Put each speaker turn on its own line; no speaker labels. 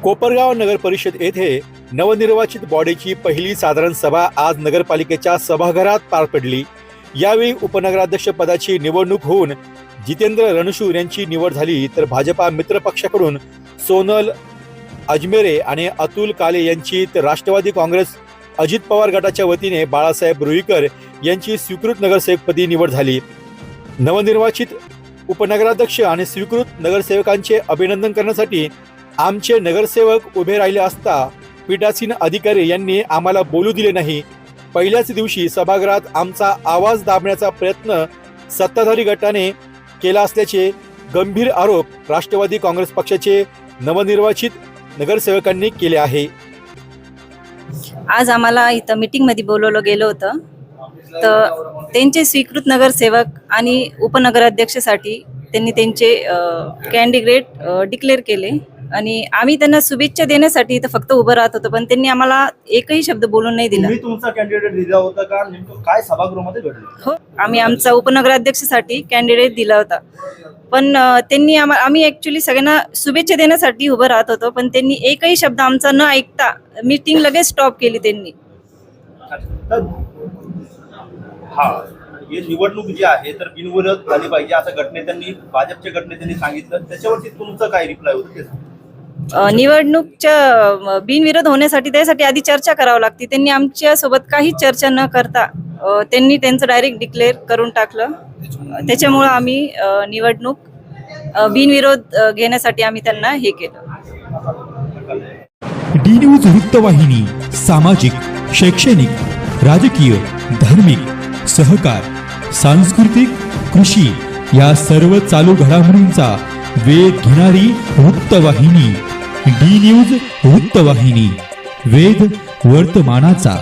कोपरगाव नगर परिषद येथे नवनिर्वाचित बॉडीची पहिली साधारण सभा आज नगरपालिकेच्या सभागृहात पार पडली। यावेळी उपनगराध्यक्ष पदाची निवडणूक होऊन जितेंद्र रणशूर यांची निवड झाली, तर भाजपा मित्र पक्षाकडून सोनल अजमेरे आणि अतुल काले यांची, तर राष्ट्रवादी काँग्रेस अजित पवार गटाच्या वतीने बाळासाहेब रुईकर यांची स्वीकृत नगरसेवकपदी निवड झाली। नवनिर्वाचित उपनगराध्यक्ष आणि स्वीकृत नगरसेवकांचे अभिनंदन करण्यासाठी आमचे नगरसेवक उभे राहिले असता पीठासीन अधिकारी यांनी आम्हाला बोलू दिले नाही। पहिल्याच दिवशी सभागृहात आमचा आवाज दाबण्याचा प्रयत्न सत्ताधारी गटाने केला असल्याचे गंभीर आरोप राष्ट्रवादी काँग्रेस पक्षाचे नवनिर्वाचित नगरसेवकांनी केले आहे।
आज आम्हाला इथं मीटिंग मध्ये बोलवलं गेलं होतं, तर त्यांचे स्वीकृत नगरसेवक आणि उपनगराध्यक्षसाठी त्यांनी त्यांचे कॅन्डिडेट डिक्लेअर केले आणि आम्ही त्यांना शुभेच्छा देण्यासाठी इथं फक्त उभं राहत होतो, पण त्यांनी आम्हाला एकही शब्द बोलून नाही दिला।
तुम्ही तुमचा कॅन्डिडेट दिला होता का? नेमकं काय सभागृहामध्ये घडलं?
हो, आम्ही आमचा उपनगराध्यक्षसाठी कॅन्डिडेट दिला होता, पण त्यांनी आम्ही ऍक्च्युली सगळ्यांना शुभेच्छा देण्यासाठी उभं राहत होतो, पण त्यांनी एकही शब्द आमचा न ऐकता मीटिंग लगेच स्टॉप केली त्यांनी।
हा, ही निवडणूक जी आहे तर बिनविरोध झाली पाहिजे असं गटनेत्यांनी, भाजपच्या गटनेत्यांनी सांगितलं, त्याच्यावरती तुमचं काय रिप्लाय होतं?
निवडणूकच्या बिनविरोध होण्यासाठी त्यासाठी आधी चर्चा करावी लागते। त्यांनी आमच्या सोबत काही चर्चा न करता त्यांनी त्यांचं डायरेक्ट डिक्लेअर करून टाकलं। त्याच्यामुळे आम्ही निवडणूक बिनविरोध घेण्यासाठी आम्ही त्यांना हे केलं।
डी न्यूज वृत्तवाहिनी सामाजिक, शैक्षणिक, राजकीय, धार्मिक, सहकार, सांस्कृतिक, कृषी या सर्व चालू घडामोडींचा वेध घेणारी वृत्तवाहिनी डी न्यूज वृत्तवाहिनी, वेध वर्तमानाचा।